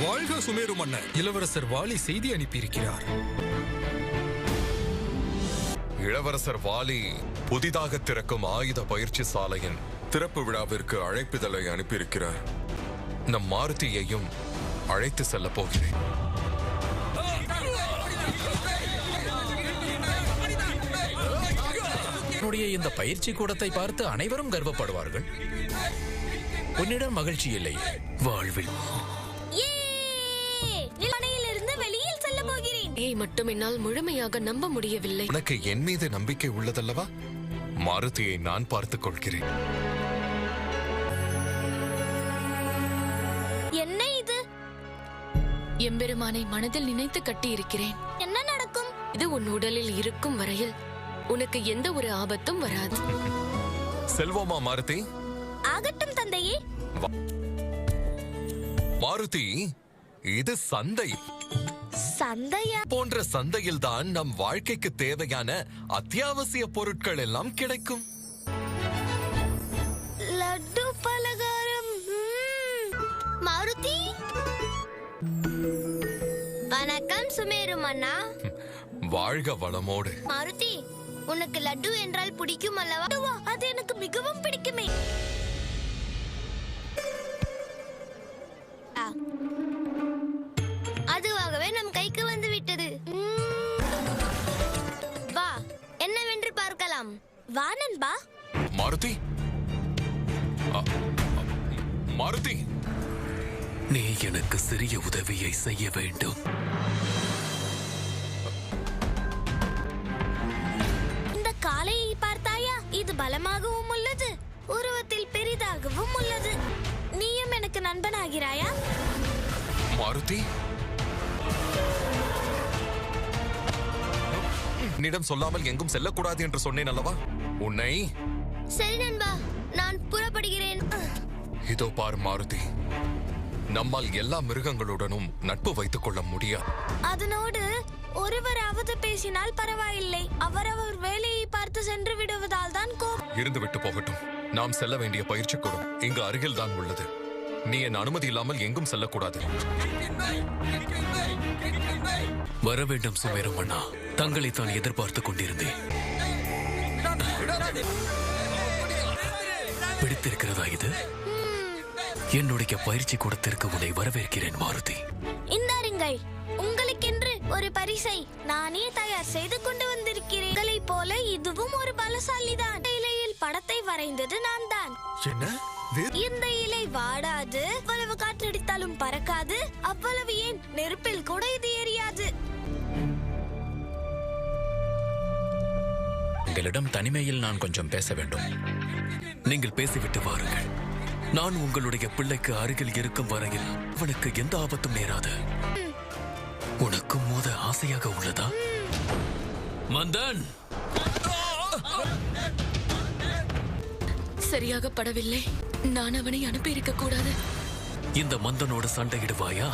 வாழ்க சுமேரு மன்னர். இளவரசர் வாலி செய்தி அனுப்பியிருக்கிறார். இளவரசர் வாலி புதிதாக திறக்கும் ஆயுத பயிற்சி சாலையின் திறப்பு விழாவிற்கு அழைப்பிதழை அனுப்பியிருக்கிறார். நம் மாருதியையும் அழைத்து செல்ல போகிறேன். இந்த பயிற்சி கூடத்தை பார்த்து அனைவரும் கர்வப்படுவார்கள். உன்னிடம் மகிழ்ச்சி இல்லை வாழ்வில். வெளியில் செல்ல போகிறேன். மட்டும் என்னால் முழுமையாக நம்ப முடியவில்லை. உனக்கு என் மீது நம்பிக்கை உள்ளதல்லவா? மாருதியை நான் பார்த்துக் கொள்கிறேன். என்ன இது? எம்பெருமானை மனதில் நினைத்து கட்டி இருக்கிறேன். என்ன நடக்கும்? இது உன் உடலில் இருக்கும் வரையில் உனக்கு எந்த ஒரு ஆபத்தும் வராது. செல்வோமா மாருதி? ஆகட்டும் தந்தையே. மாருதி, இது சந்தை. சந்தையா? போன்ற சந்தையில் தான் நம் வாழ்க்கைக்கு தேவையான அத்தியாவசிய பொருட்கள் எல்லாம் கிடைக்கும். லட்டு பலகாரம். மாருதி, வணக்கம் சுமேரு மன்னா. வாழ்க வளமோடு. மாருதி, உனக்கு லட்டு என்றால் பிடிக்கும் அல்லவா? அது எனக்கு மிகவும் பிடிக்குமே. அதுவாகவே நம் கைக்கு வந்து விட்டது. வா, என்னவென்று பார்க்கலாம். வா நண்பா. மாருதி, மாருதி, நீ எனக்கு சிறிய உதவியை செய்ய வேண்டும். காளையை பார்த்தாயா? இது பலமாகவும் உள்ளது, உருவத்தில் பெரிதாகவும் உள்ளது. நீயும் எனக்கு நண்பனாகிறாயா? மாருதி, என்னிடம் சொல்லாமல் எங்கும் செல்லக்கூடாது என்று சொன்னேன் அல்லவா? உன்னை. சரி நண்பா, நான் புறப்படுகிறேன். இதோ பார் மாருதி, நம்மால் எல்லா மிருகங்களுடனும் நட்பு வைத்துக் கொள்ள முடியாது. அதனோடு ஒருவராவது பேசினால் பரவாயில்லை. அவரவர் வேலையை பார்த்து சென்று விடுவதால் தான் இருந்து விட்டு போகட்டும். நாம் செல்ல வேண்டிய பயிற்சி கூடம் இங்கு அருகில் தான் உள்ளது. நீ என் அனுமதி இல்லாமல் எங்கும் செல்லக்கூடாது. வர வேண்டும் சுமேரு மன்னா. தங்களை தான் எதிர்பார்த்துக் கொண்டிருந்தேன். பிடித்திருக்கிறதா இது? என்னுடைய பயிற்சி கூடத்திற்கு உன்னை வரவேற்கிறேன் மாருதி. இந்தாருங்கள், உங்களுக்கென்று ஒரு பரிசை நானே தயார் செய்து கொண்டு வந்திருக்கிறேன். உங்களை போல இதுவும் ஒரு பலசாலிதான். இலையில் படத்தை வரைந்தது நான் தான். இந்த இலை வாடாது, அவ்வளவு காற்றடித்தாலும் பறக்காது, அவ்வளவு ஏன் நெருப்பில் கூட இது எரியாது. உங்களிடம் தனிமையில் நான் கொஞ்சம் பேச வேண்டும். நீங்கள் பேசிவிட்டு வாருங்கள். நான் உங்களுடைய பிள்ளைக்கு அருகில் இருக்கும் வரையில் அவனுக்கு எந்த ஆபத்தும் நேராது. உனக்கு மோத ஆசையாக உள்ளதா? மந்தன், சரியாக படவில்லை. நான் அவனை அனுப்பி இருக்க கூடாது. இந்த மந்தனோடு சண்டையிடுவாயா?